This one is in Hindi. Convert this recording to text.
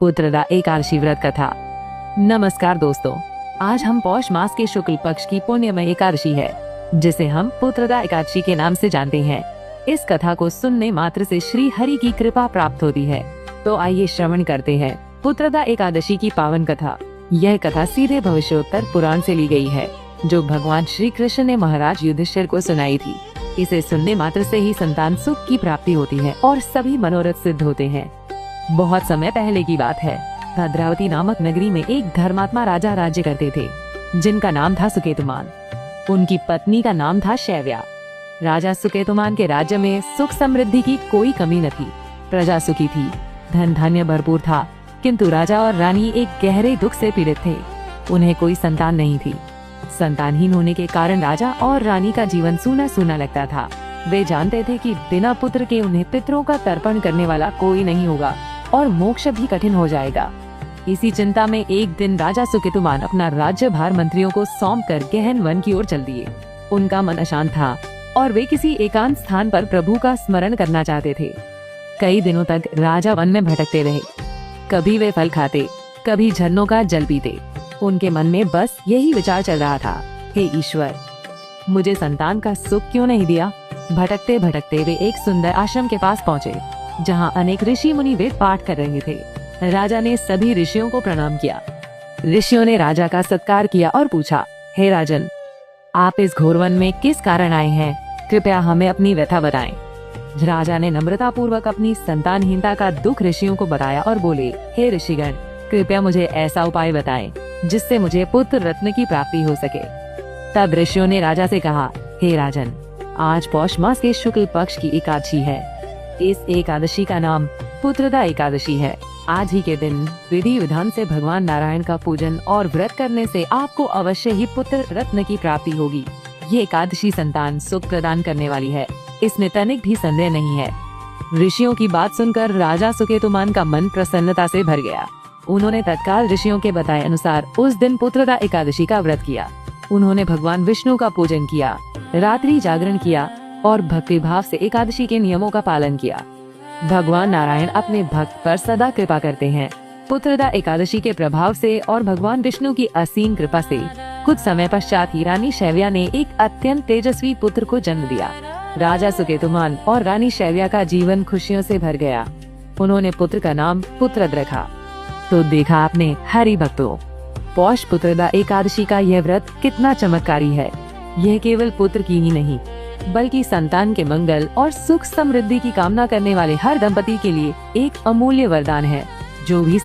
पुत्रदा एकादशी व्रत कथा। नमस्कार दोस्तों, आज हम पौष मास के शुक्ल पक्ष की पुण्यमय एकादशी है, जिसे हम पुत्रदा एकादशी के नाम से जानते हैं। इस कथा को सुनने मात्र से श्री हरि की कृपा प्राप्त होती है। तो आइए श्रवण करते हैं पुत्रदा एकादशी की पावन कथा। यह कथा सीधे भविष्योत्तर पुराण से ली गई है, जो भगवान श्री कृष्ण ने महाराज युधिष्ठिर को सुनाई थी। इसे सुनने मात्र से ही संतान सुख की प्राप्ति होती है और सभी मनोरथ सिद्ध होते हैं। बहुत समय पहले की बात है। भद्रावती नामक नगरी में एक धर्मात्मा राजा राज्य करते थे, जिनका नाम था सुकेतुमान। उनकी पत्नी का नाम था शैव्या। राजा सुकेतुमान के राज्य में सुख समृद्धि की कोई कमी न थी। प्रजा सुखी थी, धन धान्य भरपूर था, किंतु राजा और रानी एक गहरे दुख से पीड़ित थे। उन्हें कोई संतान नहीं थी। संतानहीन होने के कारण राजा और रानी का जीवन सूना सूना लगता था। वे जानते थे कि बिना पुत्र के उन्हें पितरों का तर्पण करने वाला कोई नहीं होगा और मोक्ष भी कठिन हो जाएगा। इसी चिंता में एक दिन राजा सुकेतुमान अपना राज्य भार मंत्रियों को सौंपकर गहन वन की ओर चल दिए। उनका मन अशांत था और वे किसी एकांत स्थान पर प्रभु का स्मरण करना चाहते थे। कई दिनों तक राजा वन में भटकते रहे। कभी वे फल खाते, कभी झरनों का जल पीते। उनके मन में बस यही विचार चल रहा था, हे ईश्वर, मुझे संतान का सुख क्यों नहीं दिया। भटकते भटकते वे एक सुंदर आश्रम के पास पहुँचे, जहाँ अनेक ऋषि मुनि वेद पाठ कर रहे थे। राजा ने सभी ऋषियों को प्रणाम किया। ऋषियों ने राजा का सत्कार किया और पूछा, हे राजन, आप इस घोर वन में किस कारण आए हैं? कृपया हमें अपनी व्यथा बताएं। राजा ने नम्रता पूर्वक अपनी संतानहीनता का दुख ऋषियों को बताया और बोले, हे ऋषिगण, कृपया मुझे ऐसा उपाय बताएं जिससे मुझे पुत्र रत्न की प्राप्ति हो सके। तब ऋषियों ने राजा से कहा, हे राजन, आज पौष मास के शुक्ल पक्ष की एकादशी है। इस एकादशी का नाम पुत्रदा एकादशी है। आज ही के दिन विधि विधान से भगवान नारायण का पूजन और व्रत करने से आपको अवश्य ही पुत्र रत्न की प्राप्ति होगी। ये एकादशी संतान सुख प्रदान करने वाली है, इसमें तनिक भी संदेह नहीं है। ऋषियों की बात सुनकर राजा सुकेतुमान का मन प्रसन्नता से भर गया। उन्होंने तत्काल ऋषियों के बताए अनुसार उस दिन पुत्रदा एकादशी का व्रत किया। उन्होंने भगवान विष्णु का पूजन किया, रात्रि जागरण किया और भक्ति भाव से एकादशी के नियमों का पालन किया। भगवान नारायण अपने भक्त पर सदा कृपा करते हैं। पुत्रदा एकादशी के प्रभाव से और भगवान विष्णु की असीम कृपा से कुछ समय पश्चात ही रानी शैव्या ने एक अत्यंत तेजस्वी पुत्र को जन्म दिया। राजा सुकेतुमान और रानी शैव्या का जीवन खुशियों से भर गया। उन्होंने पुत्र का नाम पुत्रद रखा। तो देखा आपने हरि भक्तों, पौष पुत्रदा एकादशी का यह व्रत कितना चमत्कारी है। यह केवल पुत्र की ही नहीं, बल्कि संतान के मंगल और सुख समृद्धि की कामना करने वाले हर दंपति के लिए एक अमूल्य वरदान है। जो भी